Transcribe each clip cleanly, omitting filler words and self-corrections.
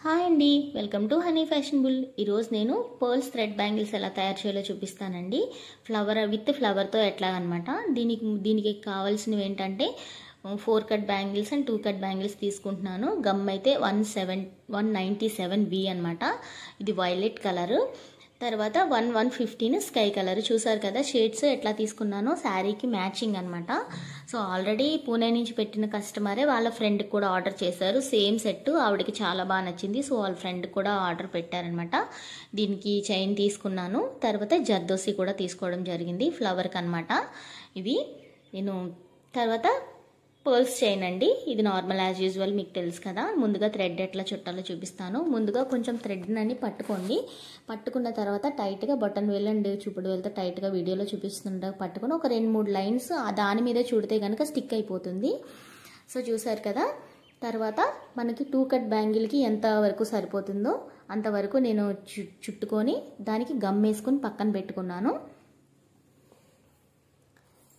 Hi అండి, welcome to honey fashion bull. ఈరోజు నేను పర్ల్స్ థ్రెడ్ బ్యాంగిల్స్ ఎలా తయారు చేయాలో చూపిస్తానండి. ఫ్లవర్తో ఎట్లా అనమాట. దీనికి కావాల్సినవి ఏంటంటే 4 cut bangles and 2 cut bangles తీసుకుంటున్నాను. గమ్ అయితే 197V అనమాట. ఇది వైలెట్ కలరు. తర్వాత 115 స్కై కలర్. చూసారు కదా షేడ్స్ ఎట్లా తీసుకున్నానో, శారీకి మ్యాచింగ్ అనమాట. సో ఆల్రెడీ పూణే నుంచి పెట్టిన కస్టమరే వాళ్ళ ఫ్రెండ్కి కూడా ఆర్డర్ చేశారు. సేమ్ సెట్ ఆవిడకి చాలా బాగా నచ్చింది. సో వాళ్ళ ఫ్రెండ్ కూడా ఆర్డర్ పెట్టారనమాట. దీనికి చైన్ తీసుకున్నాను. తర్వాత జర్దోసి కూడా తీసుకోవడం జరిగింది ఫ్లవర్కి అనమాట. ఇవి నేను తర్వాత పర్ల్స్ చైన్ అండి. ఇది నార్మల్ యాజ్ యూజువల్, మీకు తెలుసు కదా. ముందుగా థ్రెడ్ ఎట్లా చుట్టాలో చూపిస్తాను. ముందుగా కొంచెం థ్రెడ్ని పట్టుకోండి. పట్టుకున్న తర్వాత టైట్గా బటన్ వేలు అండ్ చూపుడు వేలతో టైట్గా వీడియోలో చూపిస్తుంటే పట్టుకొని ఒక 2-3 లైన్స్ దాని మీదే చుడితే కనుక స్టిక్ అయిపోతుంది. సో చూసారు కదా. తర్వాత మనకి 2 కట్ బ్యాంగిల్కి ఎంత వరకు సరిపోతుందో అంతవరకు నేను చుట్టుకొని దానికి గమ్ వేసుకొని పక్కన పెట్టుకున్నాను.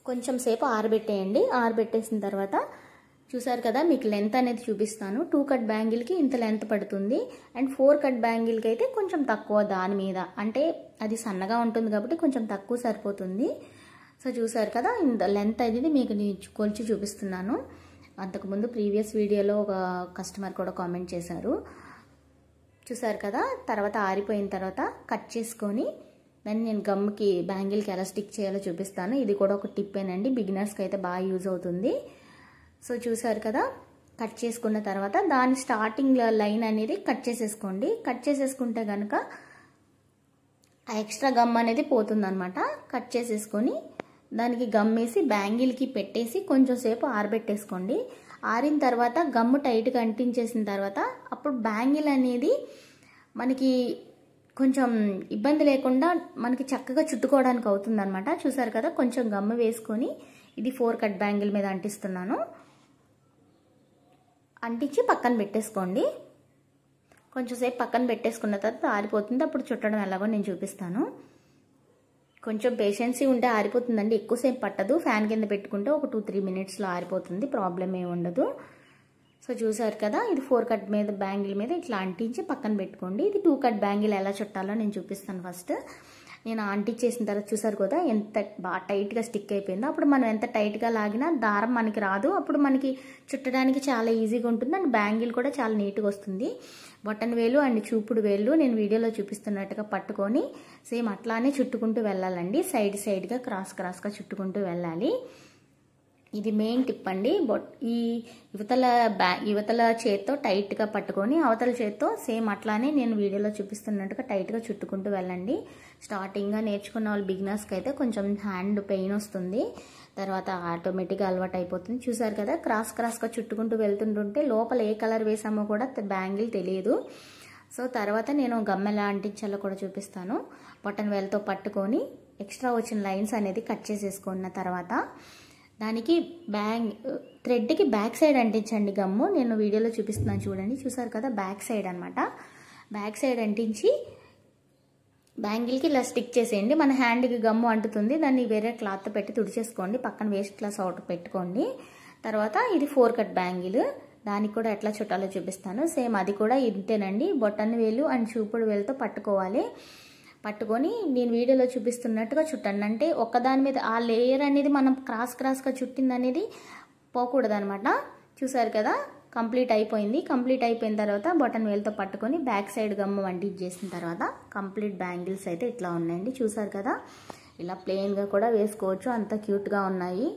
కొంచెం సేపు ఆరబెట్టేయండి. ఆరబెట్టేసిన తర్వాత చూసారు కదా, మీకు లెంత్ అనేది చూపిస్తాను. 2 కట్ బ్యాంగిల్కి ఇంత లెంత్ పడుతుంది. అండ్ 4 కట్ బ్యాంగిల్కి అయితే కొంచెం తక్కువ, దాని మీద అంటే అది సన్నగా ఉంటుంది కాబట్టి కొంచెం తక్కువ సరిపోతుంది. సో చూసారు కదా, ఇంత లెంత్ అనేది మీకు కొలిచి చూపిస్తున్నాను. అంతకుముందు ప్రీవియస్ వీడియోలో ఒక కస్టమర్ కూడా కామెంట్ చేశారు. చూసారు కదా. తర్వాత ఆరిపోయిన తర్వాత కట్ చేసుకొని దాన్ని నేను గమ్కి బ్యాంగిల్కి ఎలా స్టిక్ చేయాలో చూపిస్తాను. ఇది కూడా ఒక టిప్పేనండి, బిగినర్స్కి అయితే బాగా యూజ్ అవుతుంది. సో చూసారు కదా, కట్ చేసుకున్న తర్వాత దాని స్టార్టింగ్ లైన్ అనేది కట్ చేసేసుకోండి. కట్ చేసేసుకుంటే కనుక ఆ ఎక్స్ట్రా గమ్ అనేది పోతుందన్నమాట. కట్ చేసేసుకొని దానికి గమ్ వేసి బ్యాంగిల్కి పెట్టేసి కొంచెం సేపు ఆరబెట్టేసుకోండి. ఆరిన తర్వాత గమ్ టైట్గా అంటించేసిన తర్వాత అప్పుడు బ్యాంగిల్ అనేది మనకి కొంచెం ఇబ్బంది లేకుండా మనకి చక్కగా చుట్టుకోవడానికి అవుతుంది అనమాట. చూసారు కదా, కొంచెం గమ్ము వేసుకొని ఇది 4 కట్ బ్యాంగిల్ మీద అంటిస్తున్నాను. అంటించి పక్కన పెట్టేసుకోండి. కొంచెం సేపు పక్కన పెట్టేసుకున్న తర్వాత ఆరిపోతుంది. అప్పుడు చుట్టడం ఎలాగో నేను చూపిస్తాను. కొంచెం పేషెన్సీ ఉంటే ఆరిపోతుందండి, ఎక్కువసేపు పట్టదు. ఫ్యాన్ కింద పెట్టుకుంటే ఒక 2-3 మినిట్స్లో ఆరిపోతుంది, ప్రాబ్లం ఏమి ఉండదు. సో చూసారు కదా, ఇది 4 కట్ మీద బ్యాంగిల్ మీద ఇట్లా అంటించి పక్కన పెట్టుకోండి. ఇది 2 కట్ బ్యాంగిల్ ఎలా చుట్టాలో నేను చూపిస్తాను. ఫస్ట్ నేను అంటించేసిన తర్వాత చూసారు కదా ఎంత బాగా టైట్గా స్టిక్ అయిపోయిందో. అప్పుడు మనం ఎంత టైట్గా లాగినా దారం మనకి రాదు. అప్పుడు మనకి చుట్టడానికి చాలా ఈజీగా ఉంటుంది. అండ్ బ్యాంగిల్ కూడా చాలా నీట్గా వస్తుంది. బటన్ వేలు అండ్ చూపుడు వేలు నేను వీడియోలో చూపిస్తున్నట్టుగా పట్టుకొని సేమ్ అట్లానే చుట్టుకుంటూ వెళ్ళాలండి. సైడ్గా క్రాస్గా చుట్టుకుంటూ వెళ్ళాలి. ఇది మెయిన్ టిప్ అండి. ఈ యువతల చేత్తో టైట్గా పట్టుకొని అవతల చేత్తో సేమ్ అట్లానే నేను వీడియోలో చూపిస్తున్నట్టుగా టైట్గా చుట్టుకుంటూ వెళ్ళండి. స్టార్టింగ్గా నేర్చుకున్న వాళ్ళు బిగినర్స్కి అయితే కొంచెం హ్యాండ్ పెయిన్ వస్తుంది. తర్వాత ఆటోమేటిక్గా అలవాటు అయిపోతుంది. చూసారు కదా, క్రాస్గా చుట్టుకుంటూ వెళ్తుంటుంటే లోపల ఏ కలర్ వేసామో కూడా బ్యాంగిల్ తెలియదు. సో తర్వాత నేను గమ్ ఎలా అంటించాలో కూడా చూపిస్తాను. బటన్ వేలతో పట్టుకొని ఎక్స్ట్రా వచ్చిన లైన్స్ అనేది కట్ చేసేసుకున్న తర్వాత దానికి థ్రెడ్కి బ్యాక్ సైడ్ అంటించండి గమ్ము. నేను వీడియోలో చూపిస్తున్నాను చూడండి. చూసారు కదా, బ్యాక్ సైడ్ అనమాట. బ్యాక్ సైడ్ అంటించి బ్యాంగిల్కి ఇలా స్టిక్ చేసేయండి. మన హ్యాండ్కి గమ్ము అంటుతుంది. దాన్ని వేరే క్లాత్ పెట్టి తుడిచేసుకోండి. పక్కన వేస్ట్ క్లాత్ అవుట్ పెట్టుకోండి. తర్వాత ఇది 4 కట్ బ్యాంగిల్, దానికి కూడా ఎట్లా చుట్టాలో చూపిస్తాను. సేమ్ అది కూడా ఇంతేనండి. బొటన్ వేలు అండ్ చూపుడు వేలుతో పట్టుకోవాలి. పట్టుకొని నేను వీడియోలో చూపిస్తున్నట్టుగా చుట్టండి. అంటే ఒక్కదాని మీద ఆ లేయర్ అనేది మనం క్రాస్గా చుట్టింది అనేది పోకూడదు అనమాట. చూసారు కదా, కంప్లీట్ అయిపోయింది. కంప్లీట్ అయిపోయిన తర్వాత బటన్ వేలుతో పట్టుకొని బ్యాక్ సైడ్ గమ్ము అంటించేసిన తర్వాత కంప్లీట్ బ్యాంగిల్స్ అయితే ఇట్లా ఉన్నాయండి. చూసారు కదా, ఇలా ప్లెయిన్గా కూడా వేసుకోవచ్చు, అంత క్యూట్గా ఉన్నాయి.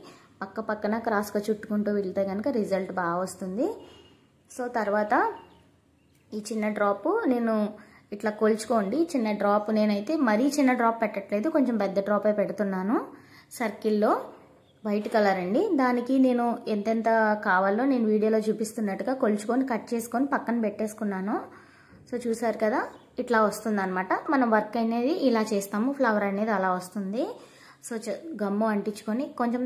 పక్కన క్రాస్గా చుట్టుకుంటూ వెళ్తే కనుక రిజల్ట్ బాగా వస్తుంది. సో తర్వాత ఈ చిన్న డ్రాప్ నేను ఇట్లా కొలుచుకోండి. చిన్న డ్రాప్ నేనైతే మరీ చిన్న డ్రాప్ పెట్టట్లేదు, కొంచెం పెద్ద డ్రాపే పెడుతున్నాను. సర్కిల్లో వైట్ కలర్ అండి. దానికి నేను ఎంతెంత కావాలో నేను వీడియోలో చూపిస్తున్నట్టుగా కొలుచుకొని కట్ చేసుకొని పక్కన పెట్టేసుకున్నాను. సో చూసారు కదా, ఇట్లా వస్తుంది అనమాట. మనం వర్క్ అనేది ఇలా చేస్తాము, ఫ్లవర్ అనేది అలా వస్తుంది. సో గమ్ము అంటించుకొని కొంచెం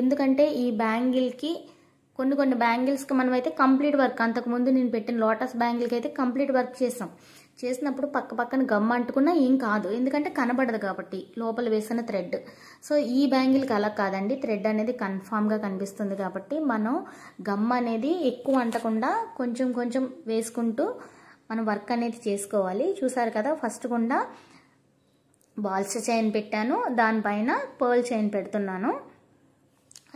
ఎందుకంటే ఈ బ్యాంగిల్కి కొన్ని బ్యాంగిల్స్కి మనమైతే కంప్లీట్ వర్క్, అంతకుముందు నేను పెట్టిన లోటస్ బ్యాంగిల్కి అయితే కంప్లీట్ వర్క్ చేసినప్పుడు పక్కన గమ్ అంటుకున్నా ఏం కాదు, ఎందుకంటే కనబడదు కాబట్టి లోపల వేసిన థ్రెడ్. సో ఈ బ్యాంగిల్కి అలా కాదండి, థ్రెడ్ అనేది కన్ఫామ్గా కనిపిస్తుంది కాబట్టి మనం గమ్ అనేది ఎక్కువ అంటకుండా కొంచెం వేసుకుంటూ మనం వర్క్ అనేది చేసుకోవాలి. చూసారు కదా, ఫస్ట్ గుండా బాల్స్ చైన్ పెట్టాను, దానిపైన పర్ల్ చైన్ పెడుతున్నాను.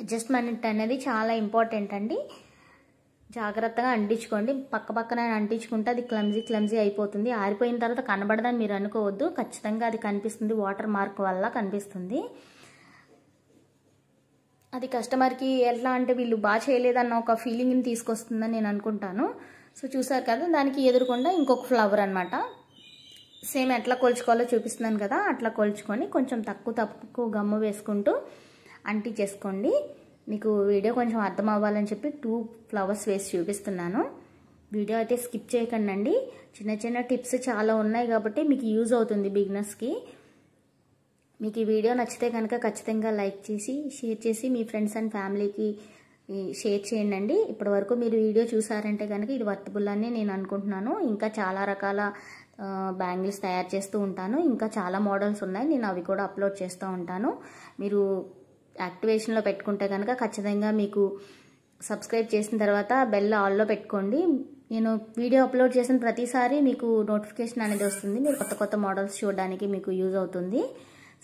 అడ్జస్ట్మెంట్ అనేది చాలా ఇంపార్టెంట్ అండి. జాగ్రత్తగా అంటించుకోండి. పక్క పక్కన అంటించుకుంటే అది క్లమ్జీ అయిపోతుంది. ఆరిపోయిన తర్వాత కనబడదని మీరు అనుకోవద్దు, ఖచ్చితంగా అది కనిపిస్తుంది. వాటర్ మార్క్ వల్ల కనిపిస్తుంది. అది కస్టమర్కి ఎట్లా అంటే వీళ్ళు బాగా చేయలేదన్న ఒక ఫీలింగ్ని తీసుకొస్తుందని నేను అనుకుంటాను. సో చూసారు కదా, దానికి ఎదురుకుండా ఇంకొక ఫ్లవర్ అనమాట. సేమ్ ఎట్లా కొలుచుకోవాలో చూపిస్తున్నాను కదా, అట్లా కొలుచుకొని కొంచెం తక్కువ గమ్ము వేసుకుంటూ అంటించేసుకోండి. మీకు వీడియో కొంచెం అర్థం అవ్వాలని చెప్పి 2 ఫ్లవర్స్ వేసి చూపిస్తున్నాను. వీడియో అయితే స్కిప్ చేయకండి. చిన్న టిప్స్ చాలా ఉన్నాయి కాబట్టి మీకు యూజ్ అవుతుంది బిగినర్స్కి. మీకు ఈ వీడియో నచ్చితే కనుక ఖచ్చితంగా లైక్ చేసి షేర్ చేసి మీ ఫ్రెండ్స్ అండ్ ఫ్యామిలీకి షేర్ చేయండి. ఇప్పటి వరకు మీరు వీడియో చూసారంటే కనుక ఇది వర్తబుల్ అని నేను అనుకుంటున్నాను. ఇంకా చాలా రకాల బ్యాంగిల్స్ తయారు చేస్తూ ఉంటాను. ఇంకా చాలా మోడల్స్ ఉన్నాయి, నేను అవి కూడా అప్లోడ్ చేస్తూ ఉంటాను. మీరు యాక్టివేషన్లో పెట్టుకుంటే కనుక ఖచ్చితంగా మీకు సబ్స్క్రైబ్ చేసిన తర్వాత బెల్ ఆల్లో పెట్టుకోండి. నేను వీడియో అప్లోడ్ చేసిన ప్రతిసారి మీకు నోటిఫికేషన్ అనేది వస్తుంది. మీరు కొత్త మోడల్స్ చూడడానికి మీకు యూజ్ అవుతుంది.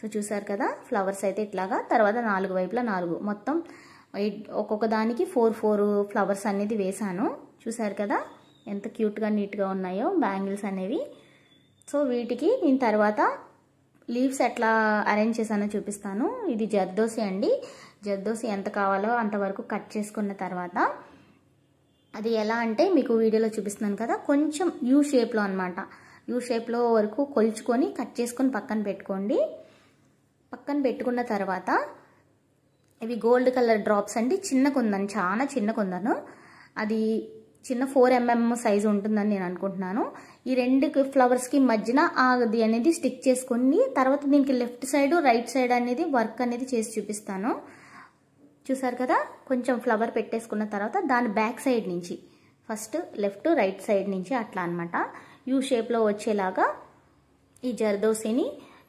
సో చూసారు కదా, ఫ్లవర్స్ అయితే ఇట్లాగా, తర్వాత 4 వైపులా 4, మొత్తం ఒక్కొక్క దానికి 4 ఫ్లవర్స్ అనేది వేసాను. చూసారు కదా ఎంత క్యూట్గా నీట్గా ఉన్నాయో బ్యాంగిల్స్ అనేవి. సో వీటికి నేను తర్వాత లీవ్స్ ఎట్లా అరేంజ్ చేశానో చూపిస్తాను. ఇది జర్దోసి అండి. జర్దోసి ఎంత కావాలో అంతవరకు కట్ చేసుకున్న తర్వాత అది ఎలా అంటే మీకు వీడియోలో చూపిస్తున్నాను కదా, కొంచెం యూ షేప్లో అనమాట. యూ షేప్లో వరకు కొలుచుకొని కట్ చేసుకొని పక్కన పెట్టుకోండి. పక్కన పెట్టుకున్న తర్వాత ఇవి గోల్డ్ కలర్ డ్రాప్స్ అండి. చిన్న కుందను, చాలా చిన్న కుందను, అది చిన్న 4 mm సైజు ఉంటుందని నేను అనుకుంటున్నాను. ఈ 2 ఫ్లవర్స్కి మధ్యన అది అనేది స్టిక్ చేసుకుని తర్వాత దీనికి లెఫ్ట్ సైడ్ రైట్ సైడ్ అనేది వర్క్ అనేది చేసి చూపిస్తాను. చూసారు కదా, కొంచెం ఫ్లవర్ పెట్టేసుకున్న తర్వాత దాని బ్యాక్ సైడ్ నుంచి ఫస్ట్ లెఫ్ట్ రైట్ సైడ్ నుంచి అట్లా అనమాట యూ షేప్లో వచ్చేలాగా ఈ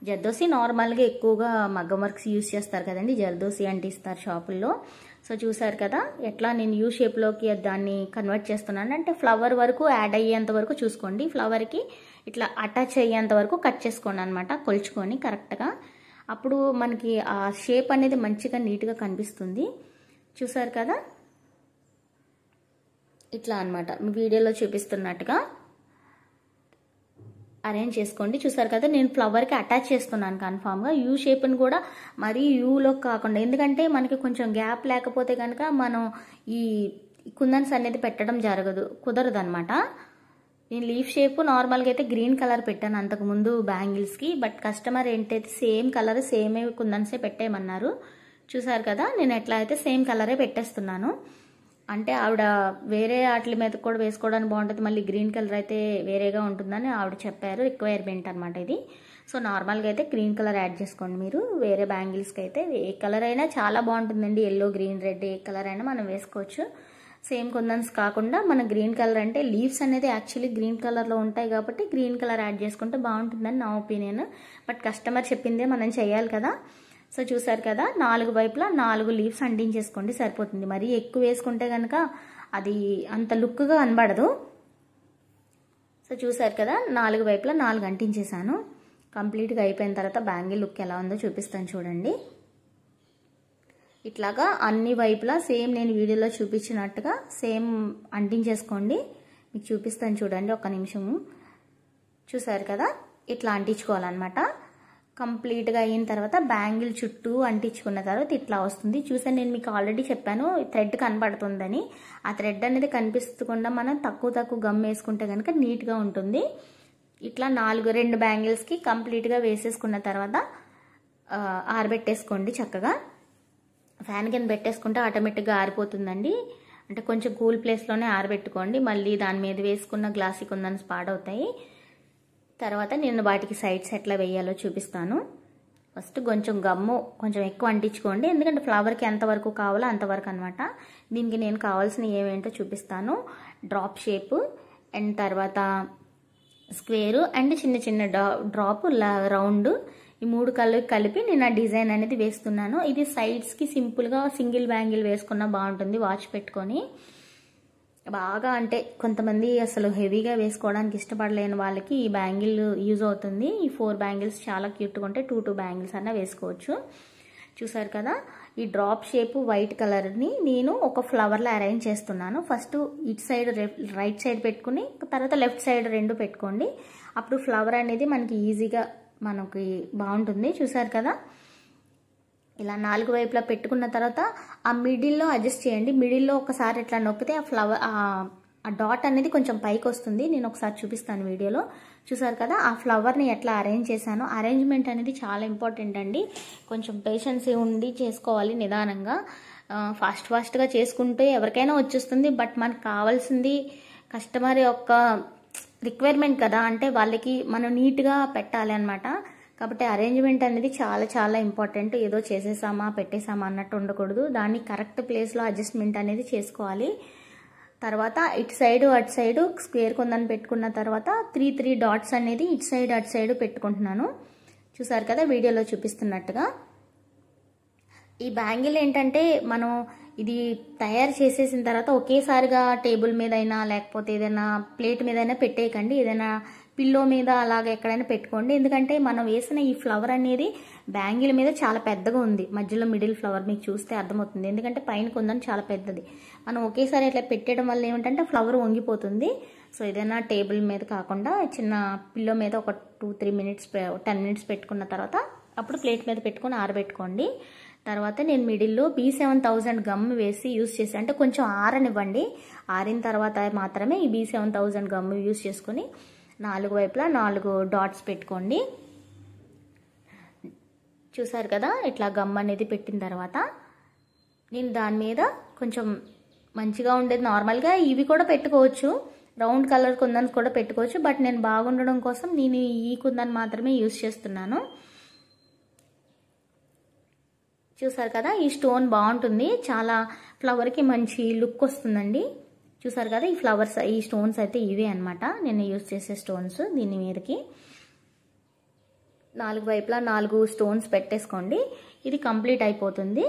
జర్దోసి నార్మల్గా ఎక్కువగా మగ్గం వర్క్స్ యూజ్ చేస్తారు కదండి, జర్దోసి అంటిస్తారు షాపుల్లో. సో చూసారు కదా ఎట్లా నేను యూ షేప్లోకి దాన్ని కన్వర్ట్ చేస్తున్నాను అంటే ఫ్లవర్ వరకు యాడ్ అయ్యేంత వరకు చూసుకోండి. ఫ్లవర్కి ఇట్లా అటాచ్ అయ్యేంత వరకు కట్ చేసుకోండి అనమాట, కొలుచుకొని కరెక్ట్గా. అప్పుడు మనకి ఆ షేప్ అనేది మంచిగా నీట్గా కనిపిస్తుంది. చూసారు కదా, ఇట్లా అనమాట వీడియోలో చూపిస్తున్నట్టుగా అరేంజ్ చేసుకోండి. చూసారు కదా, నేను ఫ్లవర్కి అటాచ్ చేస్తున్నాను కన్ఫామ్గా. యూ షేప్ని కూడా మరీ యూలో కాకుండా, ఎందుకంటే మనకి కొంచెం గ్యాప్ లేకపోతే కనుక మనం ఈ కుందన్స్ అనేది పెట్టడం కుదరదు అనమాట. నేను లీఫ్ షేప్ నార్మల్గా అయితే గ్రీన్ కలర్ పెట్టాను అంతకుముందు బ్యాంగిల్స్కి, బట్ కస్టమర్ ఏంటైతే సేమ్ కలర్ సేమే కుందన్సే పెట్టేయమన్నారు. చూసారు కదా, నేను ఎట్లా అయితే సేమ్ కలరే పెట్టేస్తున్నాను. అంటే ఆవిడ వేరే వాటి మీద కూడా వేసుకోవడానికి బాగుంటుంది, మళ్ళీ గ్రీన్ కలర్ అయితే వేరేగా ఉంటుందని ఆవిడ చెప్పారు, రిక్వైర్మెంట్ అనమాట ఇది. సో నార్మల్గా అయితే గ్రీన్ కలర్ యాడ్ చేసుకోండి మీరు. వేరే బ్యాంగిల్స్కి అయితే ఏ కలర్ అయినా చాలా బాగుంటుందండి, ఎల్లో గ్రీన్ రెడ్ ఏ కలర్ అయినా మనం వేసుకోవచ్చు. సేమ్ కుందన్స్ కాకుండా మన గ్రీన్ కలర్ అంటే లీవ్స్ అనేది యాక్చువల్లీ గ్రీన్ కలర్లో ఉంటాయి కాబట్టి గ్రీన్ కలర్ యాడ్ చేసుకుంటే బాగుంటుందని నా ఒపీనియన్. బట్ కస్టమర్ చెప్పిందే మనం చేయాలి కదా. సో చూసారు కదా, 4 వైపులా 4 లీవ్స్ అంటించేసుకోండి సరిపోతుంది. మరీ ఎక్కువ వేసుకుంటే కనుక అది అంత లుక్గా కనబడదు. సో చూసారు కదా, 4 వైపులా 4 అంటించేసాను. కంప్లీట్గా అయిపోయిన తర్వాత బ్యాంగిల్ లుక్ ఎలా ఉందో చూపిస్తాను చూడండి. ఇట్లాగా అన్ని వైపులా సేమ్ నేను వీడియోలో చూపించినట్టుగా సేమ్ అంటించేసుకోండి. మీకు చూపిస్తాను చూడండి, ఒక్క నిమిషము. చూసారు కదా, ఇట్లా అంటించుకోవాలన్నమాట. కంప్లీట్గా అయిన తర్వాత బ్యాంగిల్ చుట్టూ అంటించుకున్న తర్వాత ఇట్లా వస్తుంది. చూసాను, నేను మీకు ఆల్రెడీ చెప్పాను థ్రెడ్ కనబడుతుందని. ఆ థ్రెడ్ అనేది కనిపిస్తకుండా మనం తక్కువ గమ్ వేసుకుంటే కనుక నీట్గా ఉంటుంది. ఇట్లా 2 బ్యాంగిల్స్కి కంప్లీట్గా వేసేసుకున్న తర్వాత ఆరబెట్టేసుకోండి చక్కగా. ఫ్యాన్ కింద పెట్టేసుకుంటే ఆటోమేటిక్గా ఆరిపోతుందండి. అంటే కొంచెం కూల్ ప్లేస్లోనే ఆరబెట్టుకోండి, మళ్ళీ దాని మీద వేసుకున్న గ్లాసీ కుందన్స్ పాడవుతాయి. తర్వాత నేను వాటికి సైడ్స్ ఎట్లా వేయాలో చూపిస్తాను. ఫస్ట్ కొంచెం గమ్ము కొంచెం ఎక్కువ అంటించుకోండి, ఎందుకంటే ఫ్లవర్కి ఎంతవరకు కావాలో అంతవరకు అనమాట. దీనికి నేను కావాల్సిన ఏమేంటో చూపిస్తాను. డ్రాప్ షేప్ అండ్ తర్వాత స్క్వేరు అండ్ చిన్న డ్రాప్ రౌండ్, ఈ 3 కలిపి నేను ఆ డిజైన్ అనేది వేస్తున్నాను. ఇది సైడ్స్కి సింపుల్గా సింగిల్ బ్యాంగిల్ వేసుకున్నా బాగుంటుంది, వాచ్ పెట్టుకొని. బాగా అంటే కొంతమంది అసలు హెవీగా వేసుకోవడానికి ఇష్టపడలేని వాళ్ళకి ఈ బ్యాంగిల్ యూజ్ అవుతుంది. ఈ 4 బ్యాంగిల్స్ చాలా క్యూట్గా ఉంటాయి. 2 బ్యాంగిల్స్ అన్నా వేసుకోవచ్చు. చూసారు కదా, ఈ డ్రాప్ షేప్ వైట్ కలర్ని నేను ఒక ఫ్లవర్లో అరేంజ్ చేస్తున్నాను. ఫస్ట్ ఇటు సైడ్ రైట్ సైడ్ పెట్టుకుని తర్వాత లెఫ్ట్ సైడ్ 2 పెట్టుకోండి. అప్పుడు ఫ్లవర్ అనేది మనకి ఈజీగా మనకి బాగుంటుంది. చూసారు కదా, ఇలా 4 వైపులా పెట్టుకున్న తర్వాత ఆ మిడిల్లో అడ్జస్ట్ చేయండి. మిడిల్లో ఒకసారి ఇట్లా నొక్కితే ఆ ఫ్లవర్ ఆ డాట్ అనేది కొంచెం పైకి వస్తుంది. నేను ఒకసారి చూపిస్తాను వీడియోలో. చూసారు కదా, ఆ ఫ్లవర్ని ఎట్లా అరేంజ్ చేశాను. అరేంజ్మెంట్ అనేది చాలా ఇంపార్టెంట్ అండి. కొంచెం పేషెన్సీ ఉండి చేసుకోవాలి, నిదానంగా. ఫాస్ట్గా చేసుకుంటే ఎవరికైనా వచ్చేస్తుంది. బట్ మనకు కావాల్సింది కస్టమర్ యొక్క రిక్వైర్మెంట్ కదా, అంటే వాళ్ళకి మనం నీట్గా పెట్టాలి అనమాట. కాబట్టి అరేంజ్మెంట్ అనేది చాలా చాలా ఇంపార్టెంట్. ఏదో చేసేసామా పెట్టేసామా అన్నట్టు ఉండకూడదు. దాన్ని కరెక్ట్ ప్లేస్లో అడ్జస్ట్మెంట్ అనేది చేసుకోవాలి. తర్వాత ఇటు సైడు అటు సైడు స్క్వేర్ కొందని పెట్టుకున్న తర్వాత 3 డాట్స్ అనేది ఇటు సైడ్ అటు సైడ్ పెట్టుకుంటున్నాను. చూసారు కదా వీడియోలో చూపిస్తున్నట్టుగా. ఈ బ్యాంగిల్ ఏంటంటే మనం ఇది తయారు చేసేసిన తర్వాత ఒకేసారిగా టేబుల్ మీద అయినా లేకపోతే ఏదైనా ప్లేట్ మీద అయినా పెట్టేయకండి. ఏదైనా పిల్లో మీద అలాగే ఎక్కడైనా పెట్టుకోండి. ఎందుకంటే మనం వేసిన ఈ ఫ్లవర్ అనేది బ్యాంగిల్ మీద చాలా పెద్దగా ఉంది. మధ్యలో మిడిల్ ఫ్లవర్ మీకు చూస్తే అర్థమవుతుంది. ఎందుకంటే పైన కొందని చాలా పెద్దది. మనం ఒకేసారి ఇట్లా పెట్టడం వల్ల ఏమిటంటే ఫ్లవర్ వంగిపోతుంది. సో ఏదైనా టేబుల్ మీద కాకుండా చిన్న పిల్లో మీద ఒక 2-3 మినిట్స్ 10 మినిట్స్ పెట్టుకున్న తర్వాత అప్పుడు ప్లేట్ మీద పెట్టుకొని ఆరబెట్టుకోండి. తర్వాత నేను మిడిల్లో B7000 గమ్ వేసి యూస్ చేసి, అంటే కొంచెం ఆరనివ్వండి. ఆరిన తర్వాత మాత్రమే ఈ B7000 గమ్ యూస్ చేసుకుని 4 వైపులా 4 డాట్స్ పెట్టుకోండి. చూసారు కదా, ఇట్లా గమ్ అనేది పెట్టిన తర్వాత నేను దాని మీద కొంచెం మంచిగా ఉండేది నార్మల్గా ఇవి కూడా పెట్టుకోవచ్చు. రౌండ్ కలర్ కుందన్స్ కూడా పెట్టుకోవచ్చు. బట్ నేను బాగుండడం కోసం నేను ఈ కుందన్ మాత్రమే యూస్ చేస్తున్నాను. చూసారు కదా, ఈ స్టోన్ బాగుంటుంది. చాలా ఫ్లవర్కి మంచి లుక్ వస్తుందండి. చూసారు కదా, ఈ ఫ్లవర్స్ ఈ స్టోన్స్ అయితే ఇవే అనమాట నేను యూజ్ చేసే స్టోన్స్. దీని మీదకి 4 వైపులా 4 స్టోన్స్ పెట్టేసుకోండి. ఇది కంప్లీట్ అయిపోతుంది.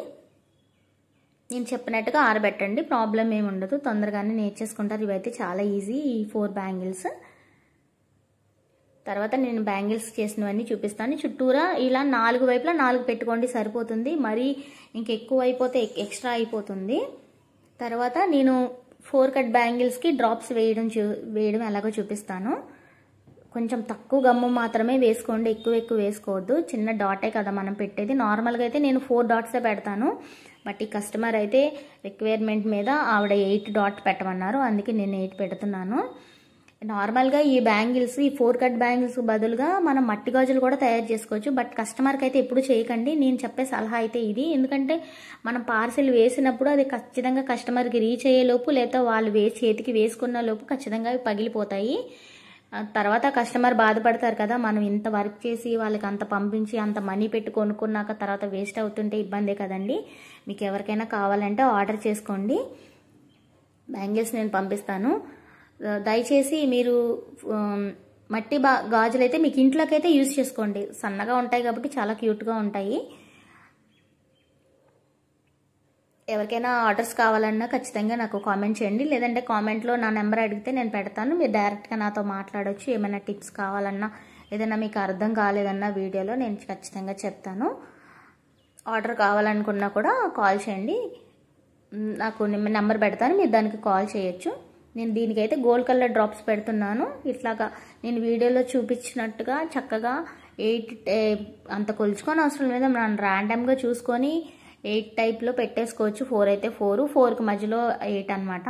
నేను చెప్పినట్టుగా ఆరబెట్టండి, ప్రాబ్లం ఏమి ఉండదు. తొందరగానే నేర్చేసుకుంటారు. ఇవైతే చాలా ఈజీ ఈ 4 బ్యాంగిల్స్. తర్వాత నేను బ్యాంగిల్స్ చేసినవన్నీ చూపిస్తాను. చుట్టూరా ఇలా 4 వైపులా 4 పెట్టుకోండి, సరిపోతుంది. మరి ఇంకెక్కువ అయిపోతే ఎక్స్ట్రా అయిపోతుంది. తర్వాత నేను 4 కట్ బ్యాంగిల్స్కి డ్రాప్స్ వేయడం ఎలాగో చూపిస్తాను. కొంచెం తక్కువ గమ్ము మాత్రమే వేసుకోండి, ఎక్కువ వేసుకోవద్దు. చిన్న డాటే కదా మనం పెట్టేది. నార్మల్గా అయితే నేను 4 డాట్సే పెడతాను. బట్ ఈ కస్టమర్ అయితే రిక్వైర్మెంట్ మీద ఆవిడ 8 డాట్ పెట్టమన్నారు, అందుకే నేను 8 పెడుతున్నాను. నార్మల్గా ఈ బ్యాంగిల్స్, ఈ 4 కట్ బ్యాంగిల్స్ బదులుగా మనం మట్టి గాజులు కూడా తయారు చేసుకోవచ్చు. బట్ కస్టమర్కి అయితే ఎప్పుడు చేయకండి. నేను చెప్పే సలహా అయితే ఇది. ఎందుకంటే మనం పార్సిల్ వేసినప్పుడు అది ఖచ్చితంగా కస్టమర్కి రీచ్ అయ్యేలోపు లేదా వాళ్ళు చేతికి వేసుకున్న లోపు ఖచ్చితంగా అవి పగిలిపోతాయి. తర్వాత కస్టమర్ బాధపడతారు కదా, మనం ఇంత వర్క్ చేసి వాళ్ళకి అంత పంపించి అంత మనీ పెట్టి కొనుక్కున్నాక తర్వాత వేస్ట్ అవుతుంటే ఇబ్బందే కదండి. మీకు ఎవరికైనా కావాలంటే ఆర్డర్ చేసుకోండి. బ్యాంగిల్స్ నేను పంపిస్తాను. దయచేసి మీరు మట్టి గాజులు అయితే మీకు ఇంట్లోకి అయితే యూజ్ చేసుకోండి. సన్నగా ఉంటాయి కాబట్టి చాలా క్యూట్గా ఉంటాయి. ఎవరికైనా ఆర్డర్స్ కావాలన్నా ఖచ్చితంగా నాకు కామెంట్ చేయండి. లేదంటే కామెంట్లో నా నెంబర్ అడిగితే నేను పెడతాను. మీరు డైరెక్ట్గా నాతో మాట్లాడవచ్చు. ఏమైనా టిప్స్ కావాలన్నా, ఏదైనా మీకు అర్థం కాలేదన్నా వీడియోలో నేను ఖచ్చితంగా చెప్తాను. ఆర్డర్ కావాలనుకున్నా కూడా కాల్ చేయండి. నాకు నెంబర్ పెడతాను, మీరు దానికి కాల్ చేయొచ్చు. నేను దీనికైతే గోల్డ్ కలర్ డ్రాప్స్ పెడుతున్నాను. ఇట్లాగా నేను వీడియోలో చూపించినట్టుగా చక్కగా 8 అంత కొలుచుకొని అవసరం లేదు. మనం ర్యాండమ్గా చూసుకొని 8 టైప్లో పెట్టేసుకోవచ్చు. 4 అయితే 4కి మధ్యలో 8 అనమాట.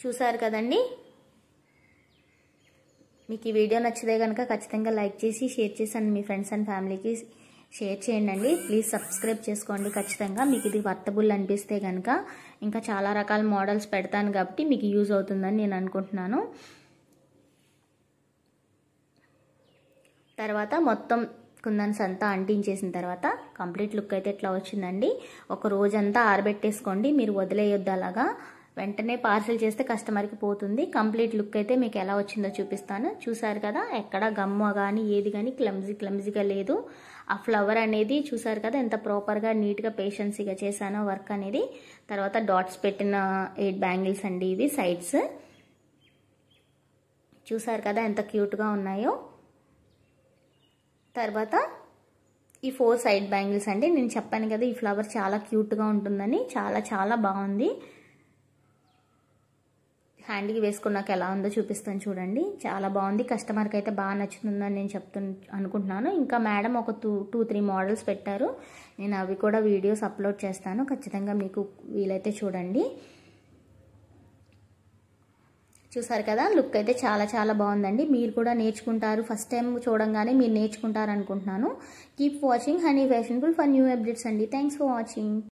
చూసారు కదండి. మీకు ఈ వీడియో నచ్చితే కనుక ఖచ్చితంగా లైక్ చేసి షేర్ చేసి మీ ఫ్రెండ్స్ అండ్ ఫ్యామిలీకి షేర్ చేయండి. ప్లీజ్ సబ్స్క్రైబ్ చేసుకోండి ఖచ్చితంగా. మీకు ఇది వర్తబుల్ అనిపిస్తే కనుక ఇంకా చాలా రకాల మోడల్స్ పెడతాను కాబట్టి మీకు యూజ్ అవుతుందని నేను అనుకుంటున్నాను. తర్వాత మొత్తం కుందన్స్ అంతా అంటించేసిన తర్వాత కంప్లీట్ లుక్ అయితే ఇట్లా వచ్చిందండి. ఒక రోజంతా ఆరబెట్టేసుకోండి, మీరు వదిలేయొద్దు అలాగా. వెంటనే పార్సిల్ చేస్తే కస్టమర్కి పోతుంది. కంప్లీట్ లుక్ అయితే మీకు ఎలా వచ్చిందో చూపిస్తాను. చూసారు కదా, ఎక్కడ గమ్మ కానీ ఏది కానీ క్లమ్జీగా లేదు. ఆ ఫ్లవర్ అనేది చూసారు కదా ఎంత ప్రాపర్గా నీట్గా పేషెన్సీగా చేశానో వర్క్ అనేది. తర్వాత డాట్స్ పెట్టిన 8 బ్యాంగిల్స్ అండి ఇవి సైడ్స్. చూసారు కదా ఎంత క్యూట్గా ఉన్నాయో. తర్వాత ఈ 4 సైడ్ బ్యాంగిల్స్ అండి. నేను చెప్పాను కదా ఈ ఫ్లవర్ చాలా క్యూట్గా ఉంటుందని, చాలా చాలా బాగుంది. హ్యాండ్కి వేసుకున్నాక ఎలా ఉందో చూపిస్తాను చూడండి. చాలా బాగుంది. కస్టమర్కి అయితే బాగా నచ్చుతుందని నేను అనుకుంటున్నాను. ఇంకా మేడం ఒక 2-3 మోడల్స్ పెట్టారు. నేను అవి కూడా వీడియోస్ అప్లోడ్ చేస్తాను. ఖచ్చితంగా మీకు వీలైతే చూడండి. చూసారు కదా లుక్ అయితే చాలా చాలా బాగుందండి. మీరు కూడా నేర్చుకుంటారు. ఫస్ట్ టైం చూడంగానే మీరు నేర్చుకుంటారు అనుకుంటున్నాను. Keep watching honey fashionable for new updates అండి. Thanks for watching.